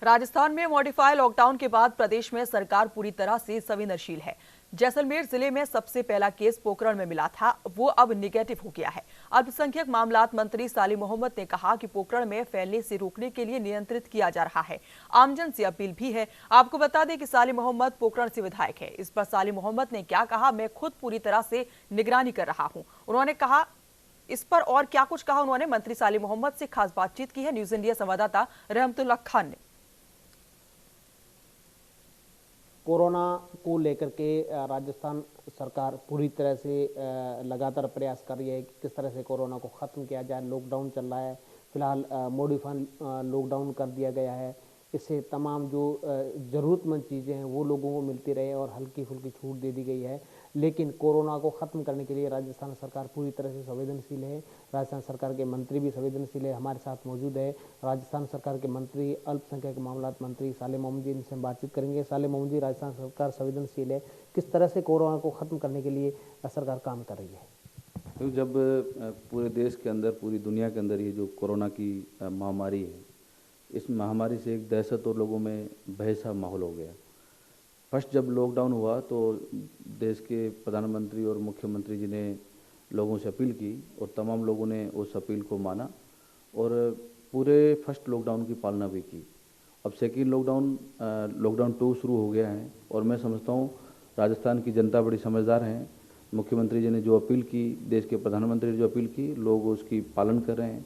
राजस्थान में modify lockdown के बाद प्रदेश में सरकार पूरी तरह से संवेदनशील है। जैसलमेर जिले में सबसे पहला केस पोखरण में मिला था, वो अब निगेटिव हो गया है। अल्पसंख्यक मामलात मंत्री सालिम मोहम्मद ने कहा कि पोखरण में फैलने से रोकने के लिए नियंत्रित किया जा रहा है। आमजन से अपील भी है। आपको बता दें कि सालिम मोहम्मद पोखरण से विधायक है। इस पर सालिम मोहम्मद ने क्या कहा, मैं खुद पूरी तरह से निगरानी कर रहा हूं। उन्होंने कहा इस पर और क्या कुछ कहा उन्होंने। मंत्री सालिम मोहम्मद से खास बातचीत की है न्यूज इंडिया संवाददाता रहमतुल्लाह खान ने। कोरोना को लेकर के राजस्थान सरकार पूरी तरह से लगातार प्रयास कर रही है कि किस तरह से कोरोना को ख़त्म किया जाए। लॉकडाउन चल रहा है, फिलहाल मॉडिफाइड लॉकडाउन कर दिया गया है। इससे तमाम जो ज़रूरतमंद चीज़ें हैं वो लोगों को मिलती रहे और हल्की फुल्की छूट दे दी गई है। लेकिन कोरोना को ख़त्म करने के लिए राजस्थान सरकार पूरी तरह से संवेदनशील है। राजस्थान सरकार के मंत्री भी संवेदनशील है। हमारे साथ मौजूद है राजस्थान सरकार के मंत्री, अल्पसंख्यक मामलात मंत्री सालिम मोहम्मद जी। इनसे हम बातचीत करेंगे। सालिम मोहम्मद जी, राजस्थान सरकार संवेदनशील है, किस तरह से कोरोना को ख़त्म करने के लिए सरकार काम कर रही है? तो जब पूरे देश के अंदर, पूरी दुनिया के अंदर ये जो कोरोना की महामारी है, इस महामारी से एक दहशत और लोगों में भय सा माहौल हो गया। फर्स्ट जब लॉकडाउन हुआ तो देश के प्रधानमंत्री और मुख्यमंत्री जी ने लोगों से अपील की और तमाम लोगों ने उस अपील को माना और पूरे फर्स्ट लॉकडाउन की पालना भी की। अब सेकेंड लॉकडाउन 2 शुरू हो गया है और मैं समझता हूँ राजस्थान की जनता बड़ी समझदार है। मुख्यमंत्री जी ने जो अपील की, देश के प्रधानमंत्री ने जो अपील की, लोग उसकी पालन कर रहे हैं।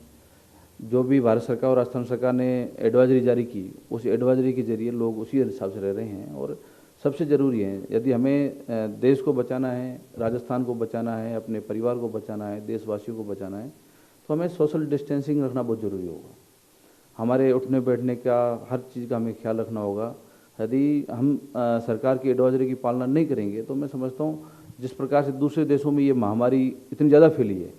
जो भी भारत सरकार और राजस्थान सरकार ने एडवाइजरी जारी की, उस एडवाइजरी के जरिए लोग उसी हिसाब से रह रहे हैं। और सबसे ज़रूरी है, यदि हमें देश को बचाना है, राजस्थान को बचाना है, अपने परिवार को बचाना है, देशवासियों को बचाना है, तो हमें सोशल डिस्टेंसिंग रखना बहुत ज़रूरी होगा। हमारे उठने बैठने का, हर चीज़ का हमें ख्याल रखना होगा। यदि हम सरकार की एडवाइजरी की पालना नहीं करेंगे तो मैं समझता हूँ जिस प्रकार से दूसरे देशों में ये महामारी इतनी ज़्यादा फैली है,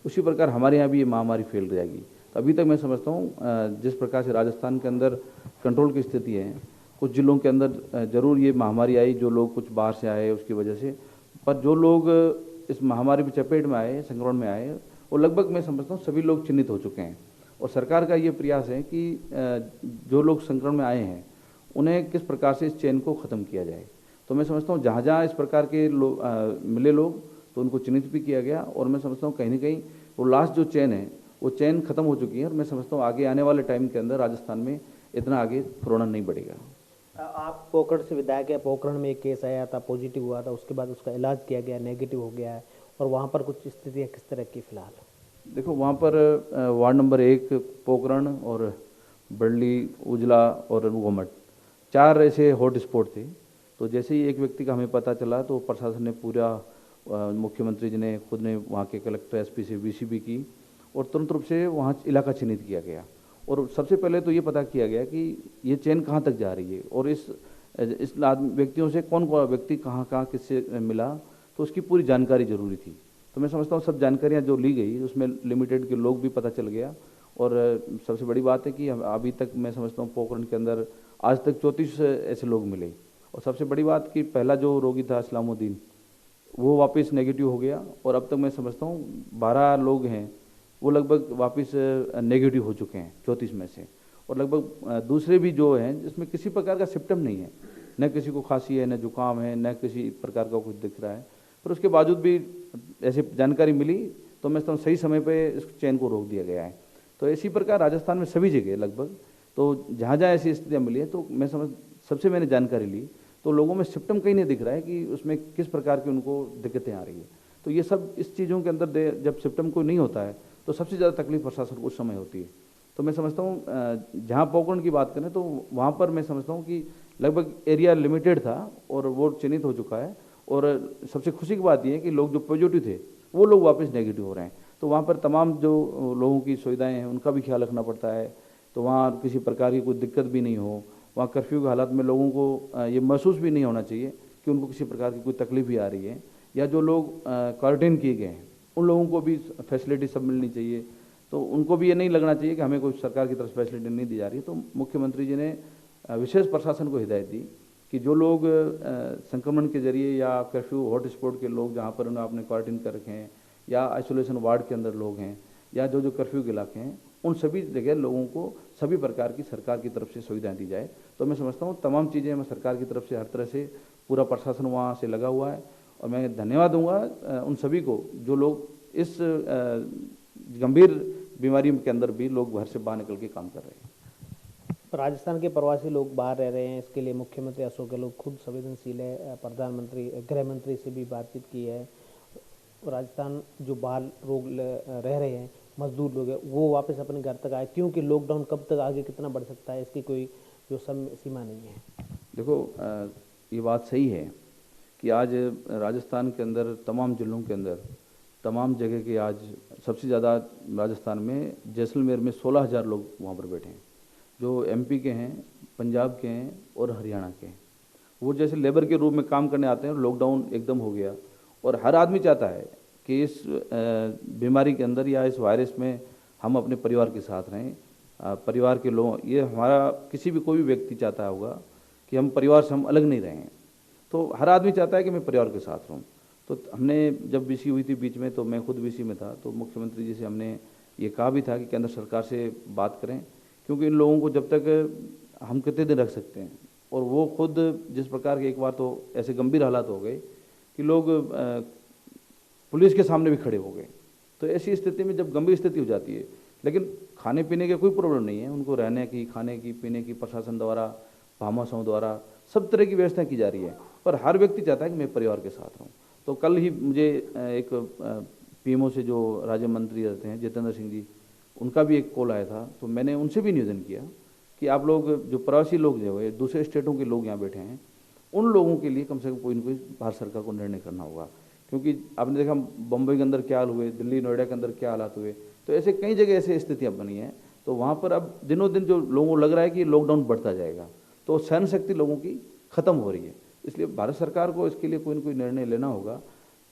उसी प्रकार हमारे यहाँ भी ये महामारी फैल जाएगी। तो अभी तक मैं समझता हूँ जिस प्रकार से राजस्थान के अंदर कंट्रोल की स्थिति है, कुछ जिलों के अंदर ज़रूर ये महामारी आई, जो लोग कुछ बाहर से आए उसकी वजह से, पर जो लोग इस महामारी की चपेट में आए, संक्रमण में आए, वो लगभग मैं समझता हूँ सभी लोग चिन्हित हो चुके हैं। और सरकार का ये प्रयास है कि जो लोग संक्रमण में आए हैं उन्हें किस प्रकार से इस चेन को ख़त्म किया जाए। तो मैं समझता हूँ जहाँ जहाँ इस प्रकार के मिले लोग, तो उनको चिन्हित भी किया गया और मैं समझता हूँ कहीं ना कहीं वो लास्ट जो चेन है वो चेन ख़त्म हो चुकी है। और मैं समझता हूँ आगे आने वाले टाइम के अंदर राजस्थान में इतना आगे कोरोना नहीं बढ़ेगा। आप पोखरण से विधायक है। पोखरण में एक केस आया था, पॉजिटिव हुआ था, उसके बाद उसका इलाज किया गया, नेगेटिव हो गया है, और वहाँ पर कुछ स्थितियाँ किस तरह की फिलहाल? देखो, वहाँ पर वार्ड नंबर 1 पोखरण और बड़ली, उजला और गोमट, 4 ऐसे हॉट स्पॉट थे। तो जैसे ही एक व्यक्ति का हमें पता चला तो प्रशासन ने पूरा, मुख्यमंत्री जी ने खुद ने वहाँ के कलेक्टर, एसपी से वीसीबी की और तुरंत रूप से वहाँ इलाका चिन्हित किया गया। और सबसे पहले तो ये पता किया गया कि ये चेन कहाँ तक जा रही है और इस व्यक्तियों से कौन कौन व्यक्ति कहाँ कहाँ किससे मिला, तो उसकी पूरी जानकारी जरूरी थी। तो मैं समझता हूँ सब जानकारियाँ जो ली गई उसमें लिमिटेड के लोग भी पता चल गया। और सबसे बड़ी बात है कि अभी तक मैं समझता हूँ पोखरण के अंदर आज तक 34 ऐसे लोग मिले। और सबसे बड़ी बात कि पहला जो रोगी था इस्लामुद्दीन, वो वापस नेगेटिव हो गया और अब तक मैं समझता हूँ 12 लोग हैं वो लगभग वापस नेगेटिव हो चुके हैं 34 में से। और लगभग दूसरे भी जो हैं जिसमें किसी प्रकार का सिम्टम नहीं है, न किसी को खांसी है, न जुकाम है, न किसी प्रकार का कुछ दिख रहा है, पर उसके बावजूद भी ऐसी जानकारी मिली तो मैं समझता हूँ सही समय पे इस चेन को रोक दिया गया है। तो इसी प्रकार राजस्थान में सभी जगह लगभग, तो जहाँ जहाँ ऐसी स्थितियाँ मिली हैं तो मैं समझ सबसे मैंने जानकारी ली तो लोगों में सिम्टम कहीं नहीं दिख रहा है कि उसमें किस प्रकार की उनको दिक्कतें आ रही है। तो ये सब इस चीज़ों के अंदर जब सिम्टम कोई नहीं होता है तो सबसे ज़्यादा तकलीफ प्रशासन को उस समय होती है। तो मैं समझता हूँ जहाँ पोखरण की बात करें तो वहाँ पर मैं समझता हूँ कि लगभग एरिया लिमिटेड था और वो चिन्हित हो चुका है। और सबसे खुशी की बात यह है कि लोग जो पॉजिटिव थे वो लोग वापस नेगेटिव हो रहे हैं। तो वहाँ पर तमाम जो लोगों की सुविधाएँ हैं उनका भी ख्याल रखना पड़ता है, तो वहाँ किसी प्रकार की कोई दिक्कत भी नहीं हो। वहाँ कर्फ्यू के हालात में लोगों को ये महसूस भी नहीं होना चाहिए कि उनको किसी प्रकार की कोई तकलीफ भी आ रही है, या जो लोग क्वारंटाइन किए गए हैं उन लोगों को भी फैसिलिटी सब मिलनी चाहिए। तो उनको भी ये नहीं लगना चाहिए कि हमें कोई सरकार की तरफ फैसिलिटी नहीं दी जा रही। तो मुख्यमंत्री जी ने विशेष प्रशासन को हिदायत दी कि जो लोग संक्रमण के जरिए या कर्फ्यू हॉट स्पॉट के लोग जहाँ पर उन्हें आपने क्वारंटाइन कर रखे हैं या आइसोलेशन वार्ड के अंदर लोग हैं या जो कर्फ्यू के इलाके हैं, उन सभी जगह लोगों को सभी प्रकार की सरकार की तरफ से सुविधाएं दी जाए। तो मैं समझता हूँ तमाम चीज़ें मैं सरकार की तरफ से हर तरह से पूरा प्रशासन वहाँ से लगा हुआ है, और मैं धन्यवाद दूंगा उन सभी को जो लोग इस गंभीर बीमारी के अंदर भी लोग घर से बाहर निकल के काम कर रहे हैं। राजस्थान के प्रवासी लोग बाहर रह रहे हैं, इसके लिए मुख्यमंत्री अशोक गहलोत खुद संवेदनशील है। प्रधानमंत्री गृह मंत्री से भी बातचीत की है। राजस्थान जो बाहर रह रहे हैं मजदूर लोग हैं वो वापस अपने घर तक आए, क्योंकि लॉकडाउन कब तक आगे कितना बढ़ सकता है इसकी कोई जो सीमा नहीं है। देखो ये बात सही है कि आज राजस्थान के अंदर तमाम जिलों के अंदर तमाम जगह के आज सबसे ज़्यादा राजस्थान में जैसलमेर में 16,000 लोग वहाँ पर बैठे हैं, जो एमपी के हैं, पंजाब के हैं और हरियाणा के हैं। वो जैसे लेबर के रूप में काम करने आते हैं, लॉकडाउन एकदम हो गया और हर आदमी चाहता है कि इस बीमारी के अंदर या इस वायरस में हम अपने परिवार के साथ रहें, परिवार के लोग, ये हमारा किसी भी कोई भी व्यक्ति चाहता होगा कि हम परिवार से हम अलग नहीं रहें। तो हर आदमी चाहता है कि मैं परिवार के साथ रहूं। तो हमने जब बीसी हुई थी बीच में, तो मैं खुद बीसी में था, तो मुख्यमंत्री जी से हमने ये कहा भी था कि केंद्र सरकार से बात करें, क्योंकि इन लोगों को जब तक हम कितने दिन रख सकते हैं। और वो खुद जिस प्रकार के एक बार तो ऐसे गंभीर हालात हो गए कि लोग पुलिस के सामने भी खड़े हो गए। तो ऐसी स्थिति में जब गंभीर स्थिति हो जाती है, लेकिन खाने पीने के कोई प्रॉब्लम नहीं है, उनको रहने की, खाने की, पीने की प्रशासन द्वारा, भामाशाहों द्वारा सब तरह की व्यवस्था की जा रही है, पर हर व्यक्ति चाहता है कि मैं परिवार के साथ रहूं। तो कल ही मुझे एक पीएमओ से जो राज्य मंत्री रहते हैं जितेंद्र सिंह जी, उनका भी एक कॉल आया था। तो मैंने उनसे भी निवेदन किया कि आप लोग जो प्रवासी लोग जो है दूसरे स्टेटों के लोग यहाँ बैठे हैं, उन लोगों के लिए कम से कम कोई न कोई भारत सरकार को निर्णय करना होगा। क्योंकि आपने देखा बम्बई के अंदर क्या हाल हुए, दिल्ली नोएडा के अंदर क्या हालात हुए, तो ऐसे कई जगह ऐसे स्थितियाँ बनी हैं। तो वहाँ पर अब दिनों दिन जो लोगों को लग रहा है कि लॉकडाउन बढ़ता जाएगा, तो सहन शक्ति लोगों की खत्म हो रही है। इसलिए भारत सरकार को इसके लिए कोई न कोई निर्णय लेना होगा।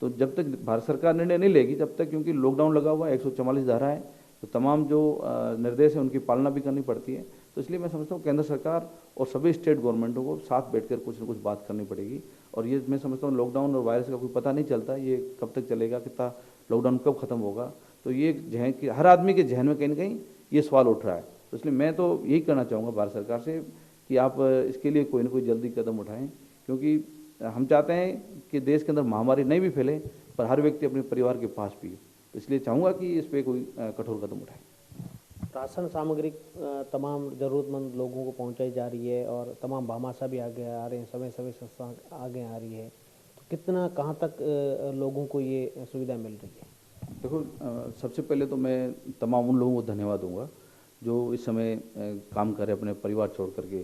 तो जब तक भारत सरकार निर्णय नहीं लेगी तब तक, क्योंकि लॉकडाउन लगा हुआ है, 144 धारा है, तो तमाम जो निर्देश है उनकी पालना भी करनी पड़ती है। तो इसलिए मैं समझता हूँ केंद्र सरकार और सभी स्टेट गवर्नमेंटों को साथ बैठकर कुछ न कुछ बात करनी पड़ेगी। और ये मैं समझता हूँ लॉकडाउन और वायरस का कोई पता नहीं चलता, ये कब तक चलेगा, कितना लॉकडाउन कब खत्म होगा। तो ये जहन कि हर आदमी के जहन में कहीं ना कहीं ये सवाल उठ रहा है। तो इसलिए मैं तो यही कहना चाहूँगा भारत सरकार से कि आप इसके लिए कोई ना कोई जल्दी कदम उठाएं, क्योंकि हम चाहते हैं कि देश के अंदर महामारी नहीं भी फैले, पर हर व्यक्ति अपने परिवार के पास भी। तो इसलिए चाहूँगा कि इस पर कोई कठोर कदम उठाए। राशन सामग्री तमाम ज़रूरतमंद लोगों को पहुंचाई जा रही है और तमाम भामाशाह भी आगे आ रहे हैं, समय समय संस्था आगे आ रही है। तो कितना कहां तक लोगों को ये सुविधा मिल रही है? देखो सबसे पहले तो मैं तमाम उन लोगों को धन्यवाद दूंगा जो इस समय काम कर रहे अपने परिवार छोड़ करके।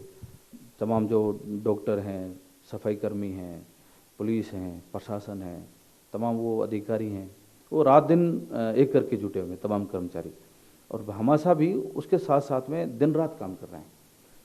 तमाम जो डॉक्टर हैं, सफाई कर्मी हैं, पुलिस हैं, प्रशासन है, तमाम वो अधिकारी हैं, वो रात दिन एक करके जुटे हुए तमाम कर्मचारी। और भामाशाह भी उसके साथ साथ में दिन रात काम कर रहे हैं।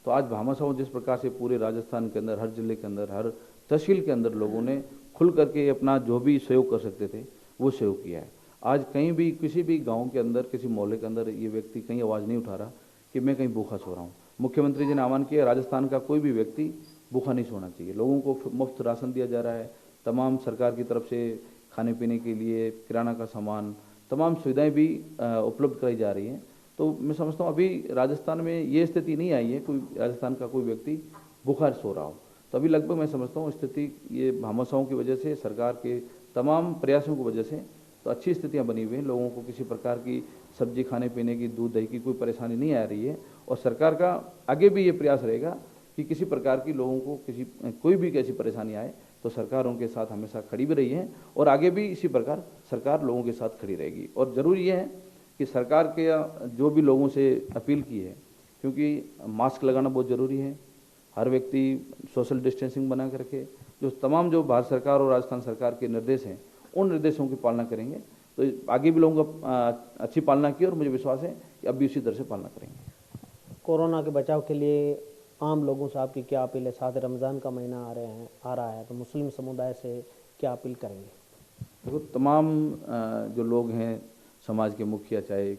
तो आज भामाशाह जिस प्रकार से पूरे राजस्थान के अंदर, हर जिले के अंदर, हर तहसील के अंदर लोगों ने खुल करके अपना जो भी सहयोग कर सकते थे वो सहयोग किया है। आज कहीं भी किसी भी गांव के अंदर, किसी मोहल्ले के अंदर ये व्यक्ति कहीं आवाज़ नहीं उठा रहा कि मैं कहीं भूखा सो रहा हूँ। मुख्यमंत्री जी ने आह्वान किया, राजस्थान का कोई भी व्यक्ति भूखा नहीं सोना चाहिए। लोगों को मुफ्त राशन दिया जा रहा है, तमाम सरकार की तरफ से खाने पीने के लिए किराना का सामान, तमाम सुविधाएं भी उपलब्ध कराई जा रही हैं। तो मैं समझता हूँ अभी राजस्थान में ये स्थिति नहीं आई है कोई राजस्थान का कोई व्यक्ति भूखा सो रहा हो। तो अभी लगभग मैं समझता हूँ स्थिति ये भामाशाहों की वजह से, सरकार के तमाम प्रयासों की वजह से तो अच्छी स्थितियाँ बनी हुई हैं। लोगों को किसी प्रकार की सब्जी खाने पीने की, दूध दही की कोई परेशानी नहीं आ रही है। और सरकार का आगे भी ये प्रयास रहेगा कि किसी प्रकार की लोगों को कोई भी कैसी परेशानी आए तो सरकार उनके साथ हमेशा खड़ी भी रही है और आगे भी इसी प्रकार सरकार लोगों के साथ खड़ी रहेगी। और ज़रूरी ये है कि सरकार के जो भी लोगों से अपील की है, क्योंकि मास्क लगाना बहुत ज़रूरी है, हर व्यक्ति सोशल डिस्टेंसिंग बना कर रखे, जो तमाम जो भारत सरकार और राजस्थान सरकार के निर्देश हैं उन निर्देशों की पालना करेंगे तो आगे भी लोगों का अच्छी पालना की और मुझे विश्वास है कि अब भी उसी तरह से पालना करेंगे। कोरोना के बचाव के लिए आम लोगों से आपकी क्या अपील है? साथ रमज़ान का महीना आ रहा है तो मुस्लिम समुदाय से क्या अपील करेंगे? देखो तमाम जो लोग हैं समाज के मुखिया, चाहे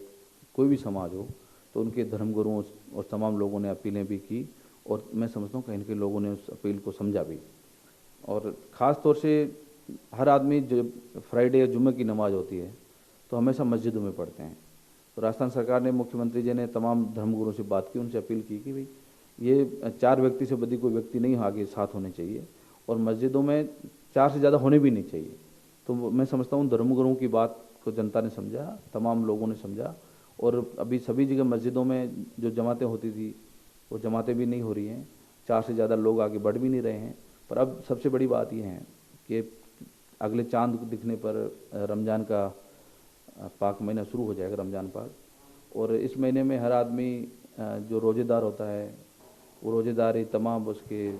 कोई भी समाज हो, तो उनके धर्मगुरुओं और तमाम लोगों ने अपीलें भी की और मैं समझता हूँ कहीं न कहीं लोगों ने उस अपील को समझा भी। और ख़ास तौर से हर आदमी जो फ्राइडे या जुम्मे की नमाज़ होती है तो हमेशा मस्जिदों में पढ़ते हैं। तो राजस्थान सरकार ने, मुख्यमंत्री जी ने तमाम धर्मगुरुओं से बात की, उनसे अपील की कि भाई ये 4 व्यक्ति से बड़ी कोई व्यक्ति नहीं आगे साथ होने चाहिए, और मस्जिदों में 4 से ज़्यादा होने भी नहीं चाहिए। तो मैं समझता हूँ धर्मगुरुओं की बात को जनता ने समझा, तमाम लोगों ने समझा, और अभी सभी जगह मस्जिदों में जो जमातें होती थी वो जमातें भी नहीं हो रही हैं, 4 से ज़्यादा लोग आगे बढ़ भी नहीं रहे हैं। पर अब सबसे बड़ी बात यह है कि अगले चांद दिखने पर रमज़ान का पाक महीना शुरू हो जाएगा, रमज़ान पाक, और इस महीने में हर आदमी जो रोज़ेदार होता है वो रोज़ेदारी तमाम उसके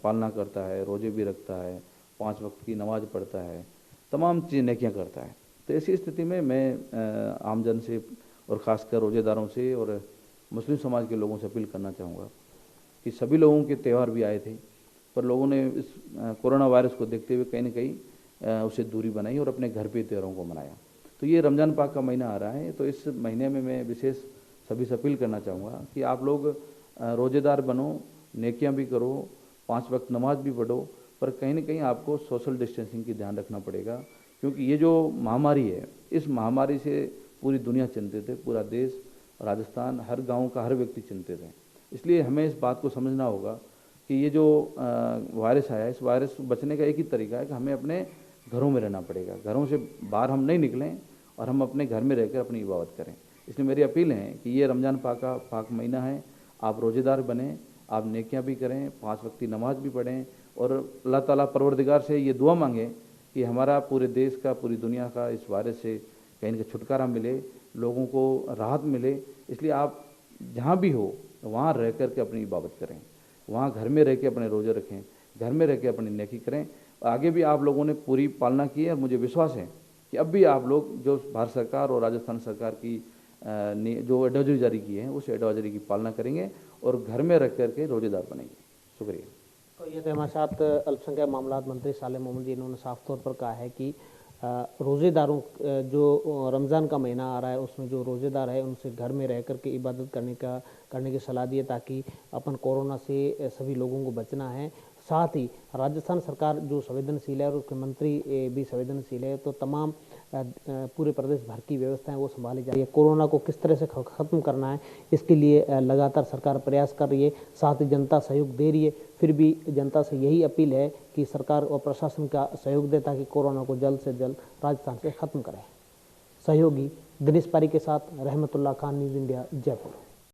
पालना करता है, रोज़े भी रखता है, 5 वक्त की नमाज़ पढ़ता है, तमाम चीज़ें नेकियां करता है। तो ऐसी स्थिति में मैं आमजन से और ख़ासकर रोज़ेदारों से और मुस्लिम समाज के लोगों से अपील करना चाहूँगा कि सभी लोगों के त्यौहार भी आए थे, पर लोगों ने इस कोरोना वायरस को देखते हुए कहीं न कहीं उससे दूरी बनाई और अपने घर पे त्योहारों को मनाया। तो ये रमज़ान पाक का महीना आ रहा है, तो इस महीने में मैं विशेष सभी से अपील करना चाहूँगा कि आप लोग रोज़ेदार बनो, नेकियां भी करो, 5 वक्त नमाज भी पढ़ो, पर कहीं न कहीं आपको सोशल डिस्टेंसिंग की ध्यान रखना पड़ेगा, क्योंकि ये जो महामारी है, इस महामारी से पूरी दुनिया चिंतित है, पूरा देश, राजस्थान, हर गांव का हर व्यक्ति चिंतित है। इसलिए हमें इस बात को समझना होगा कि ये जो वायरस आया है, इस वायरस से बचने का एक ही तरीका है कि हमें अपने घरों में रहना पड़ेगा। घरों से बाहर हम नहीं निकलें और हम अपने घर में रहकर अपनी इबादत करें। इसलिए मेरी अपील है कि ये रमज़ान पाक महीना है, आप रोज़ेदार बने, आप नेकियां भी करें, 5 वक्त की नमाज भी पढ़ें, और अल्लाह ताला परवरदिगार से ये दुआ मांगें कि हमारा पूरे देश का, पूरी दुनिया का इस वायरस से कहीं ना छुटकारा मिले, लोगों को राहत मिले। इसलिए आप जहाँ भी हो वहाँ रह कर के अपनी इबादत करें, वहाँ घर में रह के अपने रोज़े रखें, घर में रह के अपनी नेकी करें। आगे भी आप लोगों ने पूरी पालना की है, और मुझे विश्वास है कि अब भी आप लोग जो भारत सरकार और राजस्थान सरकार की जो एडवाइजरी जारी की है उस एडवाइजरी की पालना करेंगे और घर में रख करके रोज़ेदार बनेंगे। शुक्रिया। तो ये तो हमारे साथ अल्पसंख्यक मामलात मंत्री सालेह मोहम्मद जी, इन्होंने साफ तौर पर कहा है कि रोज़ेदारों जो रमज़ान का महीना आ रहा है उसमें जो रोज़ेदार है उनसे घर में रह कर के इबादत करने की सलाह दी है, ताकि अपन कोरोना से सभी लोगों को बचना है। साथ ही राजस्थान सरकार जो संवेदनशील है और उसके मंत्री भी संवेदनशील है, तो तमाम पूरे प्रदेश भर की व्यवस्थाएं वो संभाली जा रही है। कोरोना को किस तरह से ख़त्म करना है इसके लिए लगातार सरकार प्रयास कर रही है, साथ ही जनता सहयोग दे रही है। फिर भी जनता से यही अपील है कि सरकार और प्रशासन का सहयोग दे ताकि कोरोना को जल्द से जल्द राजस्थान से ख़त्म करें। सहयोगी दिनेश पारी के साथ रहमतुल्लाह खान, न्यूज़ इंडिया, जयपुर।